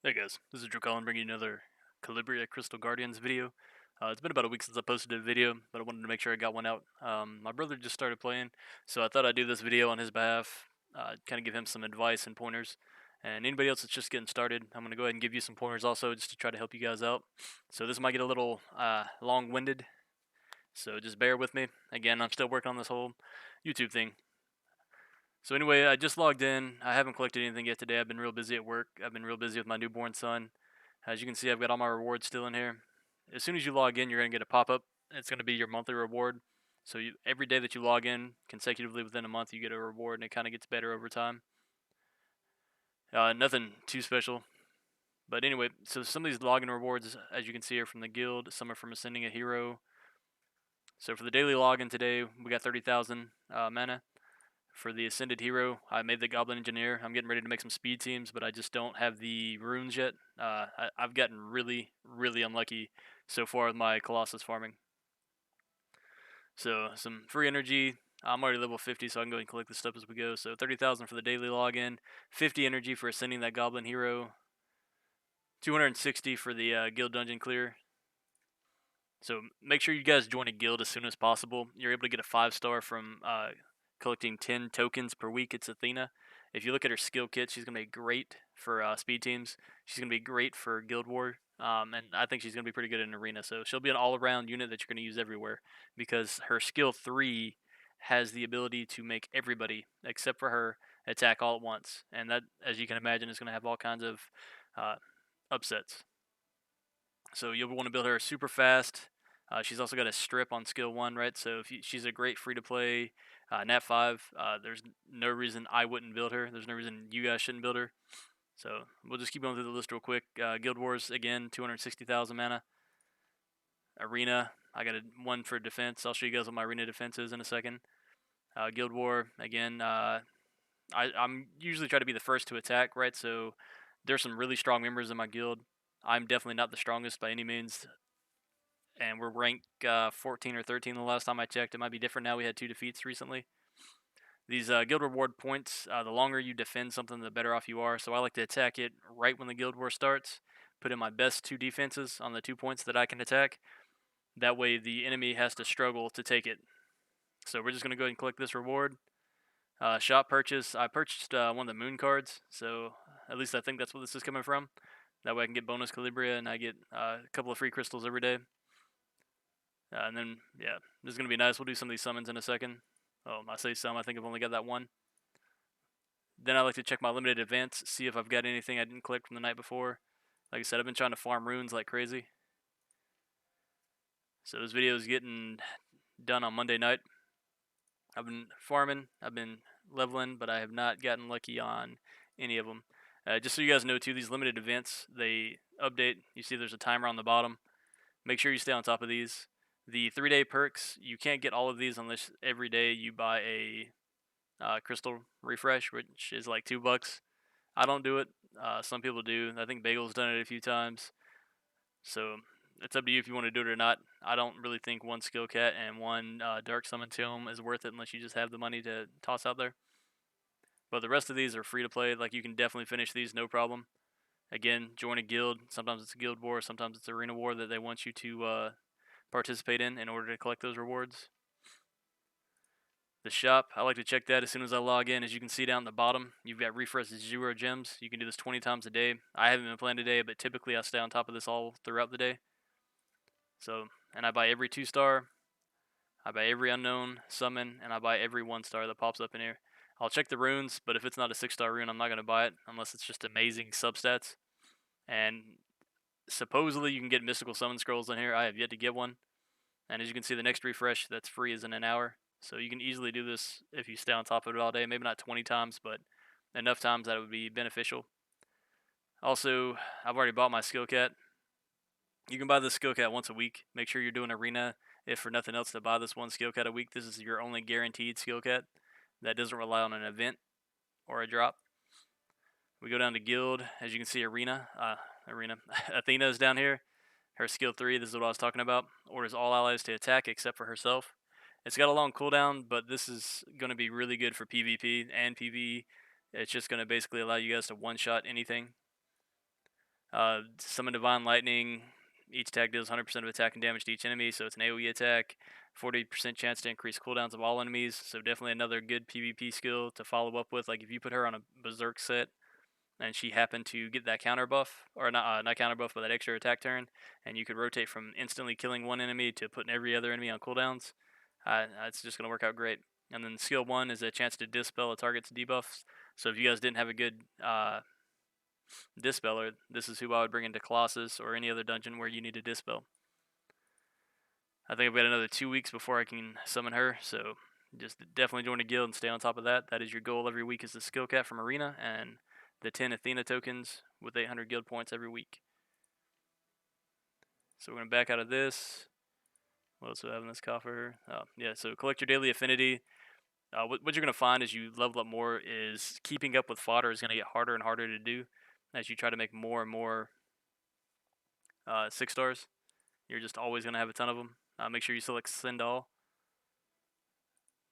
Hey guys, this is Drakkalan bringing you another Calibria Crystal Guardians video. It's been about a week since I posted a video, but I wanted to make sure I got one out. My brother just started playing, so I thought I'd do this video on his behalf, kind of give him some advice and pointers. And anybody else that's just getting started, I'm going to go ahead and give you some pointers also, just to try to help you guys out. So this might get a little long-winded, so just bear with me. Again, I'm still working on this whole YouTube thing. So anyway, I just logged in. I haven't collected anything yet today. I've been real busy at work. I've been real busy with my newborn son. As you can see, I've got all my rewards still in here. As soon as you log in, you're going to get a pop-up. It's going to be your monthly reward. So every day that you log in consecutively within a month, you get a reward, and it kind of gets better over time. Nothing too special. But anyway, so some of these login rewards, as you can see, are from the guild. Some are from ascending a hero. So for the daily login today, we got 30,000 mana. For the Ascended Hero, I made the Goblin Engineer. I'm getting ready to make some speed teams, but I just don't have the runes yet. I've gotten really, really unlucky so far with my Colossus farming. So some free energy. I'm already level 50, so I can go and collect this stuff as we go. So 30,000 for the daily login, 50 energy for ascending that Goblin Hero, 260 for the guild dungeon clear. So make sure you guys join a guild as soon as possible. You're able to get a 5-star from collecting 10 tokens per week. It's Athena. If you look at her skill kit, she's going to be great for speed teams. She's going to be great for Guild War. And I think she's going to be pretty good in Arena. So she'll be an all-around unit that you're going to use everywhere because her skill 3 has the ability to make everybody, except for her, attack all at once. And that, as you can imagine, is going to have all kinds of upsets. So you'll want to build her super fast. She's also got a strip on skill 1, right? So she's a great free-to-play Nat 5. There's no reason I wouldn't build her. There's no reason you guys shouldn't build her. So we'll just keep going through the list real quick. Guild Wars, again, 260,000 mana. Arena, I got one for defense. I'll show you guys what my arena defense is in a second. Guild War, again, I'm usually try to be the first to attack, right? So there's some really strong members in my guild. I'm definitely not the strongest by any means, and we're ranked 14 or 13 the last time I checked. It might be different now. We had 2 defeats recently. These guild reward points, the longer you defend something, the better off you are. So I like to attack it right when the guild war starts, put in my best 2 defenses on the 2 points that I can attack. That way the enemy has to struggle to take it. So we're just going to go ahead and collect this reward. Shop purchase, I purchased one of the moon cards, so at least I think that's what this is coming from. That way I can get bonus Calibria, and I get a couple of free crystals every day. And then, yeah, this is going to be nice. We'll do some of these summons in a second. Oh, I say some. I think I've only got that one. Then I like to check my limited events, see if I've got anything I didn't collect from the night before. Like I said, I've been trying to farm runes like crazy. So this video is getting done on Monday night. I've been farming, I've been leveling, but I have not gotten lucky on any of them. Just so you guys know too, these limited events, they update. You see there's a timer on the bottom. Make sure you stay on top of these. The 3-day perks, you can't get all of these unless every day you buy a crystal refresh, which is like $2. I don't do it. Some people do. I think Bagel's done it a few times. So it's up to you if you want to do it or not. I don't really think one skill cat and one dark summon tome is worth it unless you just have the money to toss out there. But the rest of these are free to play. Like, you can definitely finish these no problem. Again, join a guild. Sometimes it's a guild war, sometimes it's arena war that they want you to participate in order to collect those rewards. The shop, I like to check that as soon as I log in. As you can see down at the bottom, you've got refresh 0 gems. You can do this 20 times a day. I haven't been playing today, but typically I stay on top of this all throughout the day. So, and I buy every 2-star, I buy every unknown summon, and I buy every 1-star that pops up in here. I'll check the runes, but if it's not a 6-star rune, I'm not going to buy it unless it's just amazing substats. And supposedly you can get mystical summon scrolls in here. I have yet to get one. And as you can see, the next refresh that's free is in an hour. So you can easily do this if you stay on top of it all day. Maybe not 20 times, but enough times that it would be beneficial. Also, I've already bought my skill cat. You can buy this skill cat once a week. Make sure you're doing arena, if for nothing else, to buy this one skill cat a week. This is your only guaranteed skill cat that doesn't rely on an event or a drop. We go down to guild. As you can see, arena. Athena is down here. Her skill 3, this is what I was talking about, orders all allies to attack except for herself. It's got a long cooldown, but this is going to be really good for PvP and PvE. It's just going to basically allow you guys to one-shot anything. Summon Divine Lightning. Each attack deals 100% of attack and damage to each enemy, so it's an AoE attack. 40% chance to increase cooldowns of all enemies, so definitely another good PvP skill to follow up with. Like if you put her on a Berserk set and she happened to get that counter buff, or not counter buff, but that extra attack turn, and you could rotate from instantly killing one enemy to putting every other enemy on cooldowns, it's just going to work out great. And then skill 1 is a chance to dispel a target's debuffs. So if you guys didn't have a good dispeller, this is who I would bring into Colossus or any other dungeon where you need to dispel. I think I've got another 2 weeks before I can summon her, so just definitely join a guild and stay on top of that. That is your goal every week, is the skill cap from Arena and the 10 Athena tokens with 800 guild points every week. So we're going to back out of this. What else do I have in this coffer? Oh, yeah, so collect your daily affinity. What you're going to find as you level up more is keeping up with fodder is going to get harder and harder to do as you try to make more and more 6 stars. You're just always going to have a ton of them. Make sure you select send all.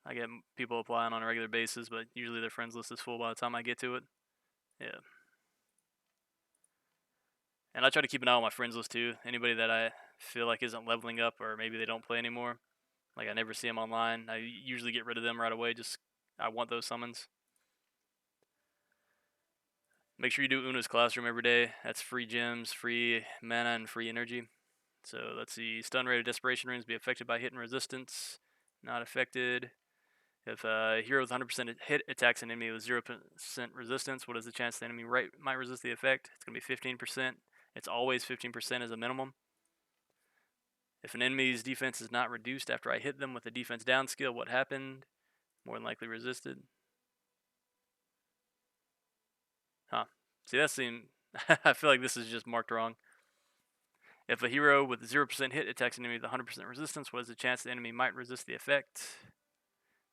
I get people applying on a regular basis, but usually their friends list is full by the time I get to it. Yeah. And I try to keep an eye on my friends list too. Anybody that I feel like isn't leveling up, or maybe they don't play anymore, like I never see them online, I usually get rid of them right away. Just I want those summons. Make sure you do Una's Classroom every day. That's free gems, free mana, and free energy. So let's see. Stun rate of Desperation Runes be affected by hit and resistance. Not affected. If a hero with 100% hit attacks an enemy with 0% resistance, what is the chance the enemy might resist the effect? It's going to be 15%. It's always 15% as a minimum. If an enemy's defense is not reduced after I hit them with a defense down skill, what happened? More than likely resisted. Huh. See, that seemed... I feel like this is just marked wrong. If a hero with 0% hit attacks an enemy with 100% resistance, what is the chance the enemy might resist the effect?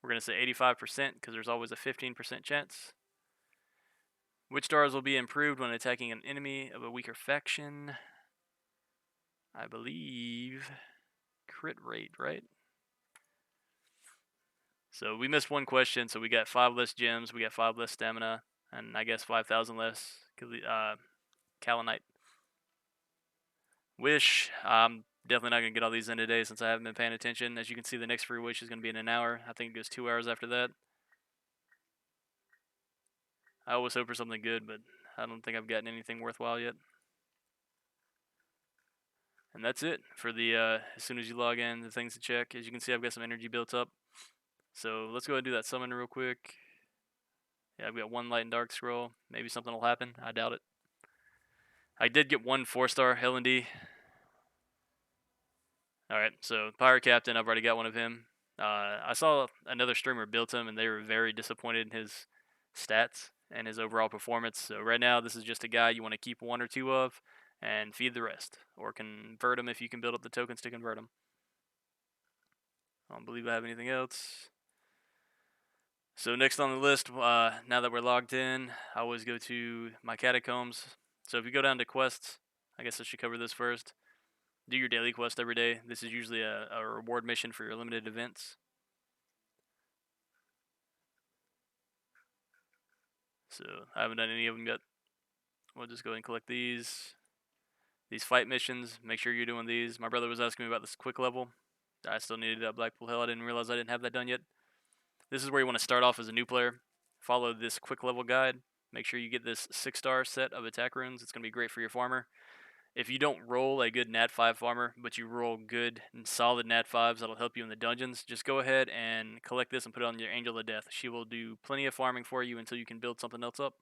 We're going to say 85% because there's always a 15% chance. Which stars will be improved when attacking an enemy of a weaker faction? I believe crit rate, right? So we missed one question, so we got 5 less gems, we got 5 less stamina, and I guess 5,000 less Kalanite. Wish, I'm definitely not going to get all these in today since I haven't been paying attention. As you can see, the next free wish is going to be in an hour. I think it goes 2 hours after that. I always hope for something good, but I don't think I've gotten anything worthwhile yet. And that's it for the, as soon as you log in, the things to check. As you can see, I've got some energy built up. So let's go ahead and do that summon real quick. Yeah, I've got 1 light and dark scroll. Maybe something will happen. I doubt it. I did get 1 4-star L&D. Alright, so Pirate Captain, I've already got one of him. I saw another streamer built him, and they were very disappointed in his stats and his overall performance. So right now, this is just a guy you want to keep 1 or 2 of and feed the rest. Or convert them if you can build up the tokens to convert them. I don't believe I have anything else. So next on the list, now that we're logged in, I always go to my catacombs. So if you go down to quests, I guess I should cover this first. Do your daily quest every day. This is usually a reward mission for your limited events. So I haven't done any of them yet. We'll just go ahead and collect these. These fight missions, make sure you're doing these. My brother was asking me about this quick level. I still needed that Blackpool Hill. I didn't realize I didn't have that done yet. This is where you want to start off as a new player. Follow this quick level guide. Make sure you get this 6-star set of attack runes. It's going to be great for your farmer. If you don't roll a good Nat 5 farmer, but you roll good and solid Nat 5s that'll help you in the dungeons, just go ahead and collect this and put it on your Angel of Death. She will do plenty of farming for you until you can build something else up.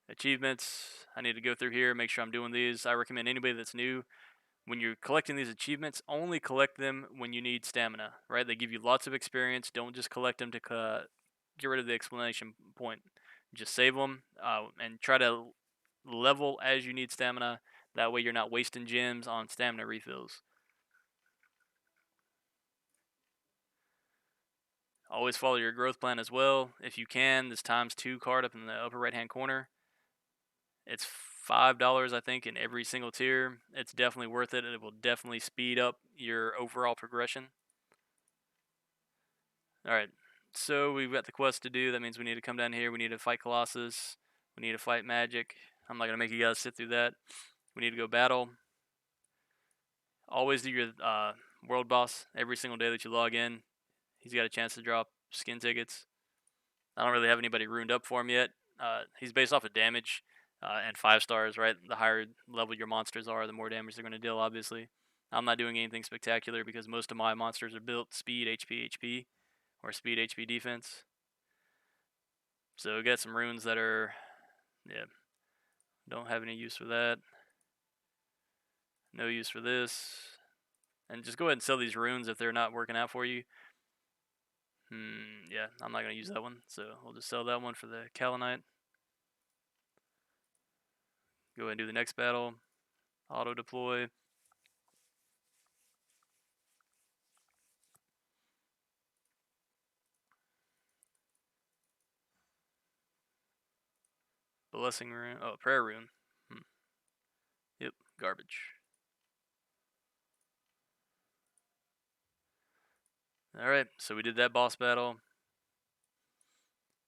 Achievements, I need to go through here, make sure I'm doing these. I recommend anybody that's new, when you're collecting these achievements, only collect them when you need stamina, right? They give you lots of experience. Don't just collect them to get rid of the explanation point. Just save them and try to level as you need stamina. That way you're not wasting gems on stamina refills. Always follow your growth plan as well. If you can, this ×2 card up in the upper right hand corner. It's $5, I think, in every single tier. It's definitely worth it. It will definitely speed up your overall progression. Alright, so we've got the quest to do. That means we need to come down here. We need to fight Colossus. We need to fight magic. I'm not going to make you guys sit through that. We need to go battle. Always do your world boss every single day that you log in. He's got a chance to drop skin tickets. I don't really have anybody ruined up for him yet. He's based off of damage and 5 stars, right? The higher level your monsters are, the more damage they're going to deal, obviously. I'm not doing anything spectacular because most of my monsters are built speed, HP, HP, or speed, HP, defense. So we got some runes that are, yeah, don't have any use for that. No use for this. And just go ahead and sell these runes if they're not working out for you. Yeah, I'm not going to use that one, so we'll just sell that one for the Kalanite. Go ahead and do the next battle. Auto deploy. Blessing rune. Oh, prayer rune. Yep, garbage. Alright, so we did that boss battle.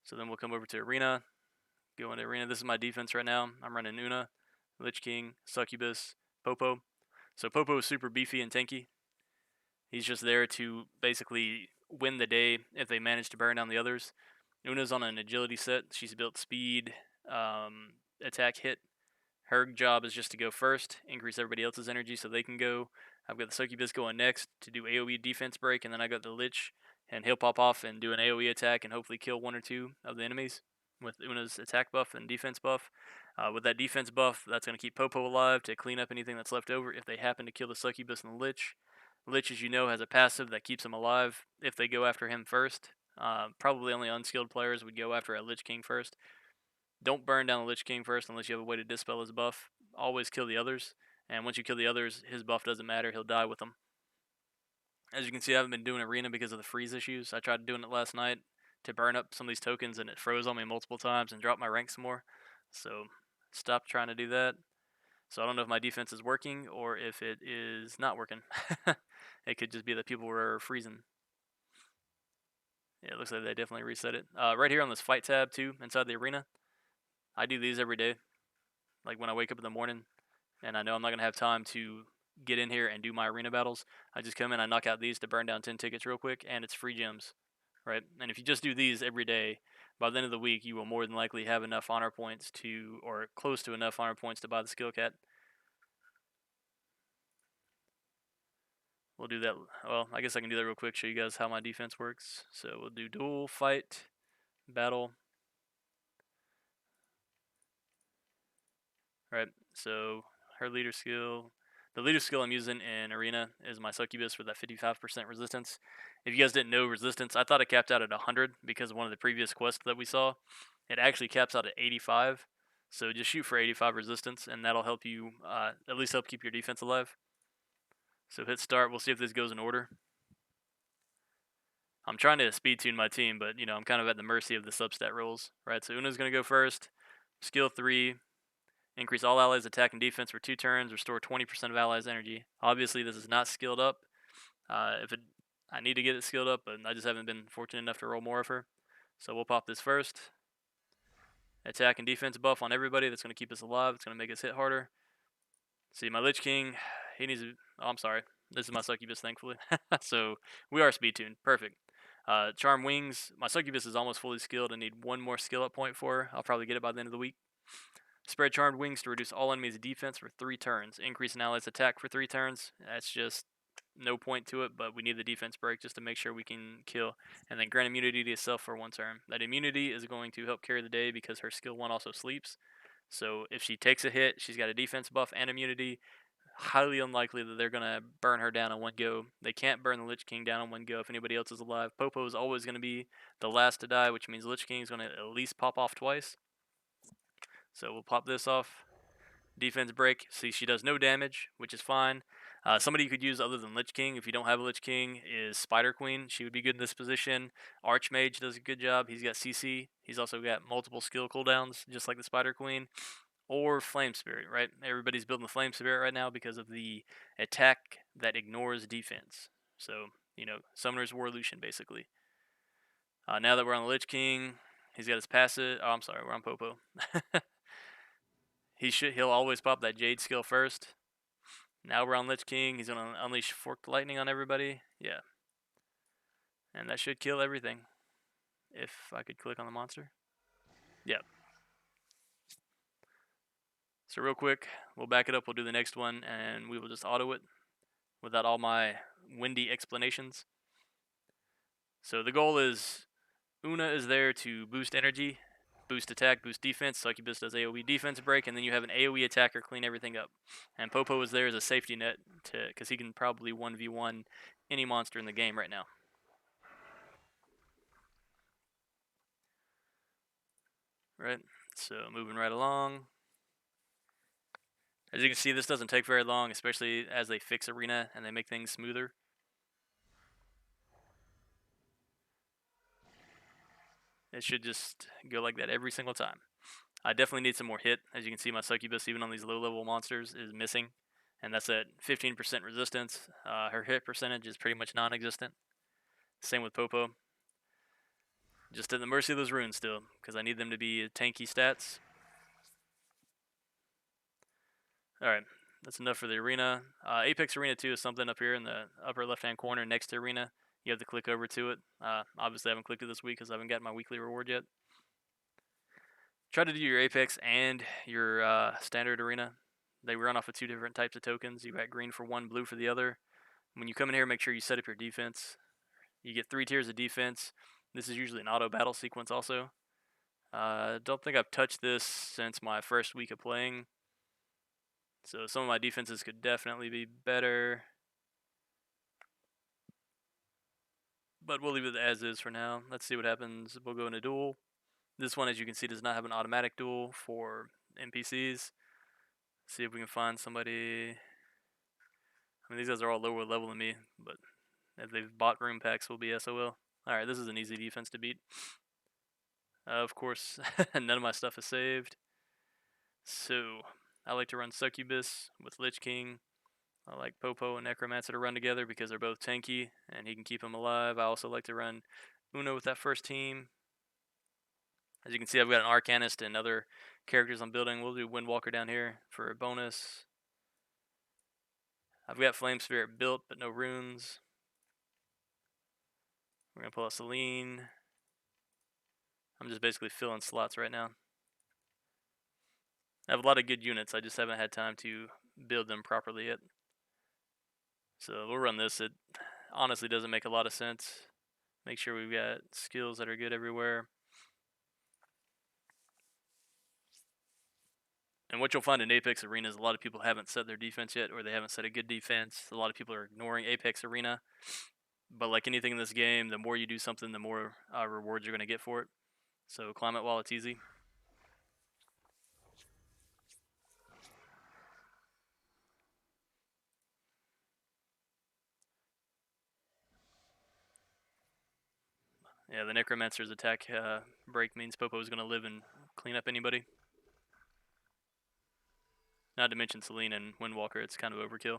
So then we'll come over to arena. Go into arena. This is my defense right now. I'm running Una, Lich King, Succubus, Popo. So Popo is super beefy and tanky. He's just there to basically win the day if they manage to burn down the others. Una's on an agility set. She's built speed, attack, hit. Her job is just to go first, increase everybody else's energy so they can go. I've got the Succubus going next to do AoE defense break, and then I got the Lich, and he'll pop off and do an AoE attack and hopefully kill 1 or 2 of the enemies with Una's attack buff and defense buff. With that defense buff, that's going to keep Popo alive to clean up anything that's left over if they happen to kill the Succubus and the Lich. Lich, as you know, has a passive that keeps him alive if they go after him first. Probably only unskilled players would go after a Lich King first. Don't burn down the Lich King first unless you have a way to dispel his buff. Always kill the others, and once you kill the others, his buff doesn't matter. He'll die with them. As you can see, I haven't been doing arena because of the freeze issues. I tried doing it last night to burn up some of these tokens, and it froze on me multiple times and dropped my rank some more. So stopped trying to do that. So I don't know if my defense is working or if it is not working. It could just be that people were freezing. Yeah, it looks like they definitely reset it. Right here on this fight tab too, inside the arena, I do these every day. Like when I wake up in the morning and I know I'm not going to have time to get in here and do my arena battles, I just come in, I knock out these to burn down 10 tickets real quick, and it's free gems, right? And if you just do these every day, by the end of the week, you will more than likely have enough honor points to, or close to enough honor points to buy the skill cat. We'll do that. Well, I guess I can do that real quick, show you guys how my defense works. So we'll do duel, fight, battle. Right, so her leader skill. The leader skill I'm using in Arena is my Succubus for that 55% resistance. If you guys didn't know resistance, I thought it capped out at 100 because of one of the previous quests that we saw. It actually caps out at 85. So just shoot for 85 resistance, and that'll help you, at least help keep your defense alive. So hit start. We'll see if this goes in order. I'm trying to speed tune my team, but I'm kind of at the mercy of the substat rolls, right? So Una's going to go first. Skill 3. Increase all allies' attack and defense for 2 turns. Restore 20% of allies' energy. Obviously, this is not skilled up. I need to get it skilled up, but I just haven't been fortunate enough to roll more of her. So we'll pop this first. Attack and defense buff on everybody. That's going to keep us alive. It's going to make us hit harder. See, my Lich King, he needs to... Oh, I'm sorry. This is my Succubus, thankfully. So we are speed tuned. Perfect. Charm Wings. My Succubus is almost fully skilled. I need 1 more skill up point for her. I'll probably get it by the end of the week. Spread Charmed Wings to reduce all enemies' defense for 3 turns. Increase an ally's attack for 3 turns. That's just no point to it, but we need the defense break just to make sure we can kill. And then grant immunity to yourself for 1 turn. That immunity is going to help carry the day because her skill 1 also sleeps. So if she takes a hit, she's got a defense buff and immunity. Highly unlikely that they're going to burn her down in one go. They can't burn the Lich King down in one go if anybody else is alive. Popo is always going to be the last to die, which means Lich King is going to at least pop off twice. So we'll pop this off. Defense break. See, she does no damage, which is fine. Somebody you could use other than Lich King, if you don't have a Lich King, is Spider Queen. She would be good in this position. Archmage does a good job. He's got CC. He's also got multiple skill cooldowns, just like the Spider Queen. Or Flame Spirit, right? Everybody's building the Flame Spirit right now because of the attack that ignores defense. So, Summoner's War Lucian, basically. Now that we're on the Lich King, He's got his passive. Oh, I'm sorry, we're on Popo. He'll always pop that Jade skill first. Now we're on Lich King. He's gonna unleash Forked Lightning on everybody. Yeah, and that should kill everything. If I could click on the monster. Yep. So real quick, we'll back it up. We'll do the next one, and we will just auto it without all my windy explanations. So the goal is Una is there to boost energy, boost attack, boost defense. Succubus does AoE defense break, and then you have an AoE attacker clean everything up. And Popo is there as a safety net because he can probably 1v1 any monster in the game right now. Right, so moving right along. As you can see, this doesn't take very long, especially as they fix Arena and they make things smoother. It should just go like that every single time. I definitely need some more hit. As you can see, my Succubus, even on these low-level monsters, is missing. And that's at 15% resistance. Her hit percentage is pretty much non-existent. Same with Popo. Just at the mercy of those runes still, because I need them to be tanky stats. Alright, that's enough for the arena. Apex Arena 2 is something up here in the upper left-hand corner next to Arena. You have to click over to it. Obviously, I haven't clicked it this week because I haven't gotten my weekly reward yet. Try to do your Apex and your standard Arena. They run off of two different types of tokens. You got green for one, blue for the other. When you come in here, make sure you set up your defense. You get 3 tiers of defense. This is usually an auto battle sequence also. Don't think I've touched this since my first week of playing. So some of my defenses could definitely be better. But we'll leave it as is for now. Let's see what happens. We'll go into duel. This one, as you can see, does not have an automatic duel for NPCs. See if we can find somebody. I mean, these guys are all lower level than me, but if they've bought room packs, we'll be SOL. Alright, this is an easy defense to beat. Of course, none of my stuff is saved. So, I like to run Succubus with Lich King. I like Popo and Necromancer to run together because they're both tanky, and he can keep them alive. I also like to run Uno with that first team. As you can see, I've got an Arcanist and other characters I'm building. We'll do Windwalker down here for a bonus. I've got Flame Spirit built, but no runes. We're going to pull out Selene. I'm just basically filling slots right now. I have a lot of good units. I just haven't had time to build them properly yet. So we'll run this. It honestly doesn't make a lot of sense. Make sure we've got skills that are good everywhere. And what you'll find in Apex Arena is a lot of people haven't set their defense yet, or they haven't set a good defense. A lot of people are ignoring Apex Arena. But like anything in this game, the more you do something, the more rewards you're going to get for it. So climb it while it's easy. Yeah, the Necromancer's attack break means Popo is going to live and clean up anybody. Not to mention Selene and Windwalker, it's kind of overkill.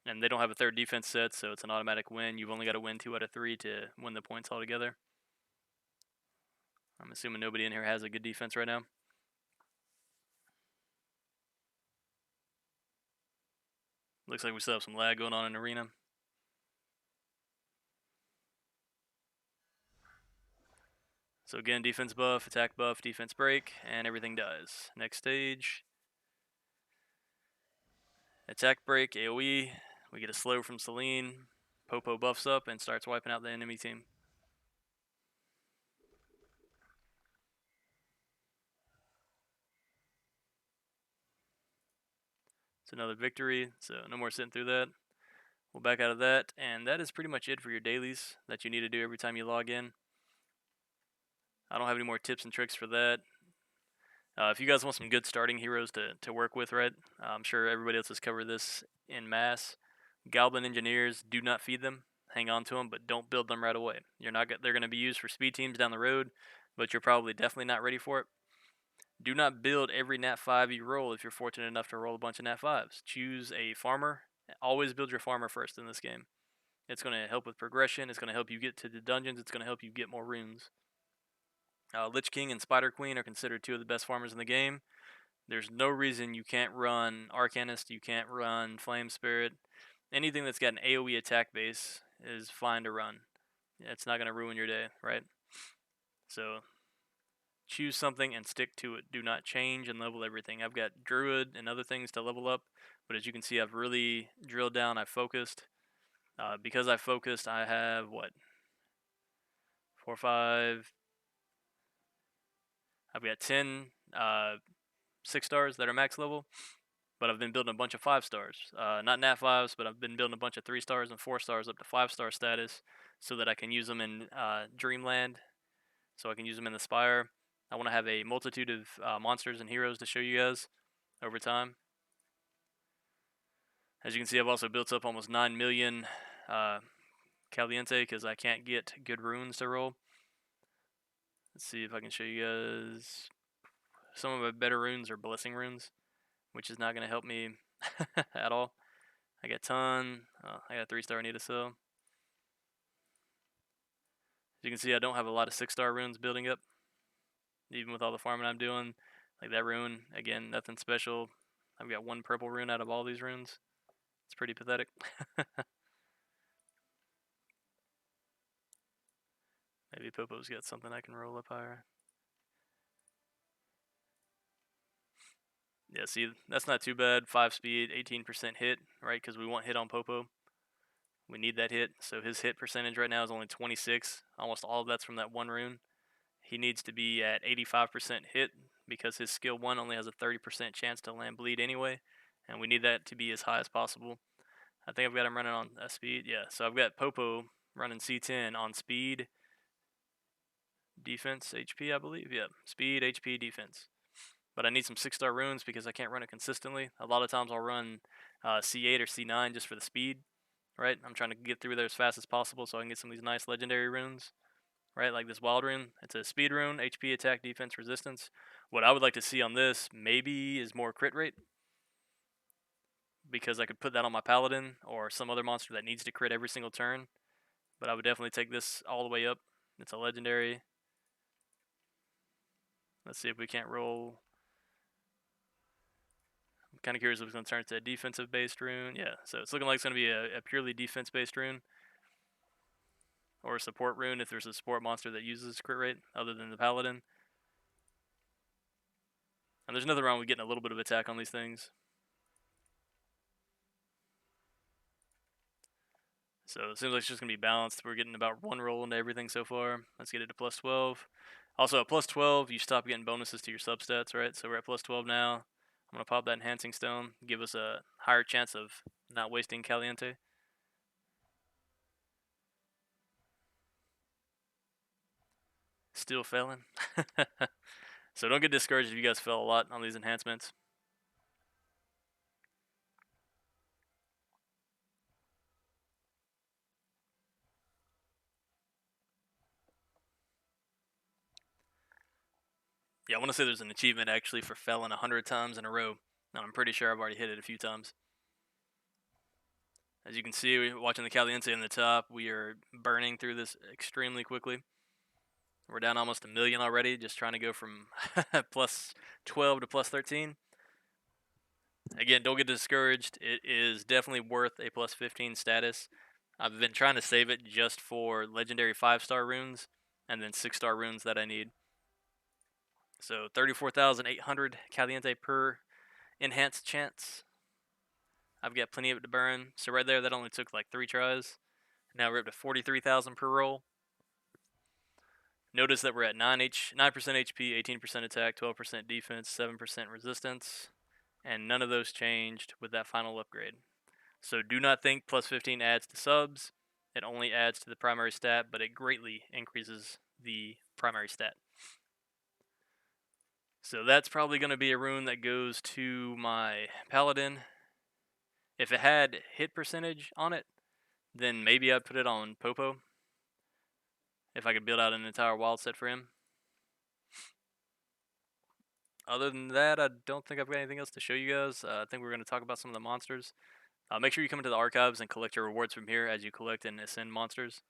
And they don't have a third defense set, so it's an automatic win. You've only got to win 2 out of 3 to win the points altogether. I'm assuming nobody in here has a good defense right now. Looks like we still have some lag going on in Arena. So again, defense buff, attack buff, defense break, and everything dies. Next stage. Attack break, AoE. We get a slow from Selene. Popo buffs up and starts wiping out the enemy team. It's another victory, so no more sitting through that. We'll back out of that, and that is pretty much it for your dailies that you need to do every time you log in. I don't have any more tips and tricks for that. If you guys want some good starting heroes to work with, right? I'm sure everybody else has covered this in mass. Goblin Engineers, do not feed them. Hang on to them, but don't build them right away. They're going to be used for speed teams down the road, but you're probably definitely not ready for it. Do not build every Nat 5 you roll if you're fortunate enough to roll a bunch of Nat 5s. Choose a farmer. Always build your farmer first in this game. It's going to help with progression. It's going to help you get to the dungeons. It's going to help you get more runes. Lich King and Spider Queen are considered two of the best farmers in the game. There's no reason you can't run Arcanist, you can't run Flame Spirit. Anything that's got an AoE attack base is fine to run. It's not going to ruin your day, right? So choose something and stick to it. Do not change and level everything. I've got Druid and other things to level up, but as you can see, I've really drilled down. I focused. Because I focused, I have what? 4, 5. I've got 10 6 stars that are max level, but I've been building a bunch of 5 stars. Not nat 5s, but I've been building a bunch of 3 stars and 4 stars up to 5-star status so that I can use them in Dreamland, so I can use them in the Spire. I want to have a multitude of monsters and heroes to show you guys over time. As you can see, I've also built up almost 9 million Caliente because I can't get good runes to roll. Let's see if I can show you guys. Some of my better runes are blessing runes, which is not going to help me at all. I got a ton. I got a 3-star I need to sell. As you can see, I don't have a lot of 6-star runes building up, even with all the farming I'm doing. Like that rune, again, nothing special. I've got 1 purple rune out of all these runes. It's pretty pathetic. Maybe Popo's got something I can roll up higher. Yeah, see, that's not too bad. 5 speed, 18% hit, right? Because we want hit on Popo. We need that hit. So his hit percentage right now is only 26. Almost all of that's from that 1 rune. He needs to be at 85% hit because his skill 1 only has a 30% chance to land bleed anyway. And we need that to be as high as possible. I think I've got him running on speed. Yeah, so I've got Popo running C10 on speed, defense, HP, I believe. Yeah, speed, HP, defense. But I need some 6-star runes because I can't run it consistently. A lot of times I'll run C8 or C9 just for the speed, right? I'm trying to get through there as fast as possible so I can get some of these nice legendary runes, right? Like this wild rune. It's a speed rune, HP, attack, defense, resistance. What I would like to see on this maybe is more crit rate, because I could put that on my paladin or some other monster that needs to crit every single turn. But I would definitely take this all the way up. It's a legendary. Let's see if we can't roll. I'm kind of curious if it's going to turn into a defensive-based rune. Yeah, so it's looking like it's going to be a purely defense-based rune. Or a support rune if there's a support monster that uses crit rate other than the paladin. And there's nothing wrong with getting a little bit of attack on these things. So it seems like it's just going to be balanced. We're getting about 1 roll into everything so far. Let's get it to plus 12. Also, at plus 12, you stop getting bonuses to your substats, right? So we're at plus 12 now. I'm going to pop that enhancing stone, give us a higher chance of not wasting Caliente. Still failing. So don't get discouraged if you guys fail a lot on these enhancements. Yeah, I want to say there's an achievement actually for failing 100 times in a row. And I'm pretty sure I've already hit it a few times. As you can see, we're watching the Caliente in the top. We are burning through this extremely quickly. We're down almost 1 million already, just trying to go from plus 12 to plus 13. Again, don't get discouraged. It is definitely worth a plus 15 status. I've been trying to save it just for legendary 5-star runes and then 6-star runes that I need. So 34,800 Caliente per enhanced chance. I've got plenty of it to burn. So right there, that only took like 3 tries. Now we're up to 43,000 per roll. Notice that we're at 9% HP, 18% attack, 12% defense, 7% resistance, and none of those changed with that final upgrade. So do not think plus 15 adds to subs. It only adds to the primary stat, but it greatly increases the primary stat. So that's probably going to be a rune that goes to my paladin. If it had hit percentage on it, then maybe I'd put it on Popo. If I could build out an entire wild set for him. Other than that, I don't think I've got anything else to show you guys. I think we're going to talk about some of the monsters. Make sure you come into the archives and collect your rewards from here as you collect and ascend monsters.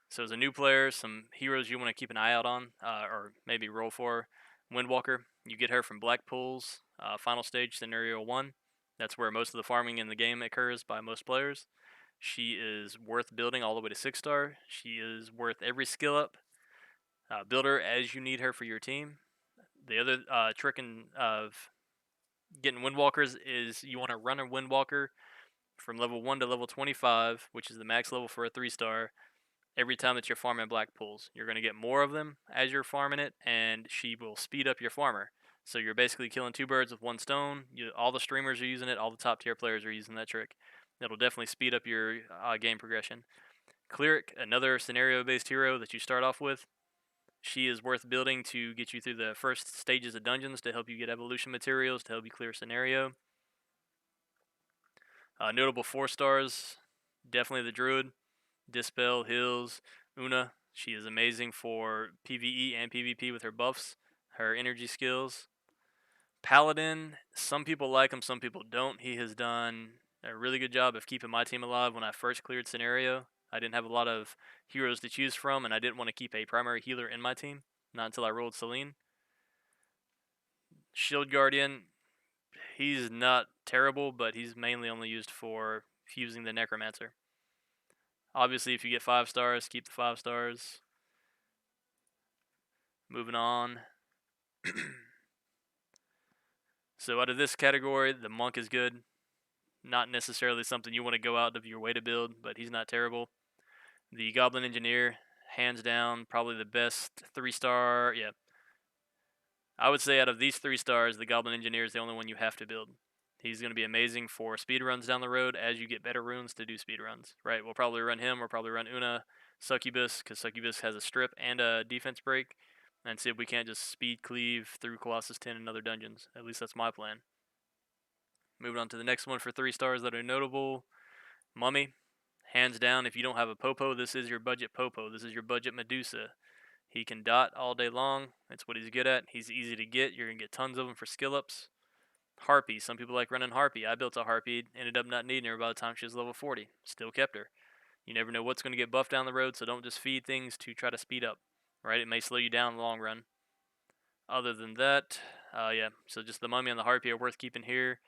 So as a new player, some heroes you want to keep an eye out on, or maybe roll for. Windwalker, you get her from Blackpool's final stage scenario 1. That's where most of the farming in the game occurs by most players. She is worth building all the way to 6-star. She is worth every skill up. Build her as you need her for your team. The other trick of getting Windwalkers is you want to run a Windwalker from level 1 to level 25, which is the max level for a 3-star, every time that you're farming black pools. You're going to get more of them as you're farming it, and she will speed up your farmer. So you're basically killing 2 birds with 1 stone. All the streamers are using it. All the top tier players are using that trick. It'll definitely speed up your game progression. Cleric, another scenario-based hero that you start off with. She is worth building to get you through the first stages of dungeons, to help you get evolution materials, to help you clear scenario. Notable 4-stars, definitely the Druid. Dispel, Hills, Una. She is amazing for PvE and PvP with her buffs, her energy skills. Paladin, some people like him, some people don't. He has done a really good job of keeping my team alive when I first cleared scenario. I didn't have a lot of heroes to choose from, and I didn't want to keep a primary healer in my team, not until I rolled Celine. Shield Guardian, he's not terrible, but he's mainly only used for fusing the Necromancer. Obviously, if you get 5 stars, keep the 5 stars. Moving on. So out of this category, the Monk is good. Not necessarily something you want to go out of your way to build, but he's not terrible. The Goblin Engineer, hands down, probably the best 3-star. Yeah, I would say out of these 3 stars, the Goblin Engineer is the only one you have to build. He's going to be amazing for speedruns down the road as you get better runes to do speedruns. Right, we'll probably run him, we'll probably run Una, Succubus, because Succubus has a strip and a defense break, and see if we can't just speed cleave through Colossus 10 and other dungeons. At least that's my plan. Moving on to the next one for 3 stars that are notable. Mummy, hands down, if you don't have a Popo, this is your budget Popo. This is your budget Medusa. He can dot all day long. That's what he's good at. He's easy to get. You're going to get tons of them for skill ups. Harpy. Some people like running Harpy. I built a Harpy, ended up not needing her by the time she was level 40. Still kept her. You never know what's going to get buffed down the road, so don't just feed things to try to speed up. Right? It may slow you down in the long run. Other than that, yeah. So just the Mummy and the Harpy are worth keeping here.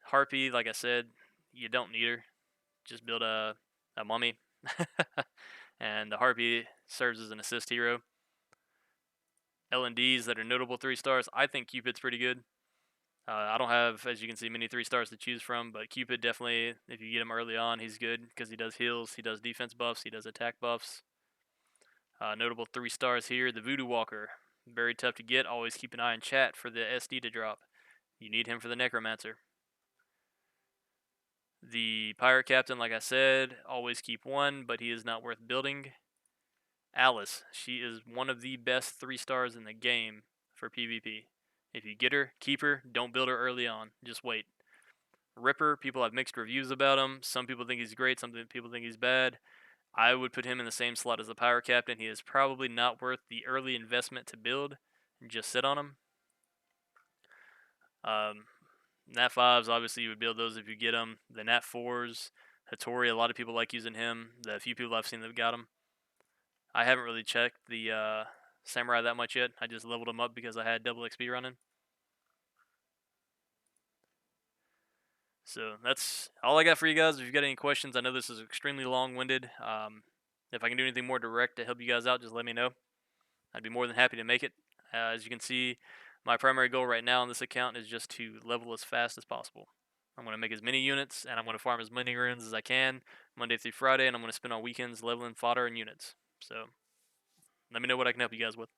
Harpy, like I said, you don't need her. Just build a Mummy. And the Harpy serves as an assist hero. L&Ds that are notable 3 stars. I think Cupid's pretty good. I don't have, as you can see, many 3 stars to choose from, but Cupid definitely, if you get him early on, he's good because he does heals, he does defense buffs, he does attack buffs. Notable 3 stars here, the Voodoo Walker. Very tough to get. Always keep an eye on chat for the SD to drop. You need him for the Necromancer. The Pirate Captain, like I said, always keep 1, but he is not worth building. Alice, she is one of the best 3 stars in the game for PvP. If you get her, keep her. Don't build her early on. Just wait. Ripper, people have mixed reviews about him. Some people think he's great, some people think he's bad. I would put him in the same slot as the Pirate Captain. He is probably not worth the early investment to build. Just sit on him. Nat 5s, obviously you would build those if you get them. The Nat 4s, Hattori, a lot of people like using him. The few people I've seen that got him. I haven't really checked the Samurai that much yet. I just leveled him up because I had double XP running. So that's all I got for you guys. If you've got any questions, I know this is extremely long-winded. If I can do anything more direct to help you guys out, just let me know. I'd be more than happy to make it. As you can see, my primary goal right now on this account is just to level as fast as possible. I'm going to make as many units, and I'm going to farm as many runes as I can, Monday through Friday, and I'm going to spend on weekends leveling fodder and units. So let me know what I can help you guys with.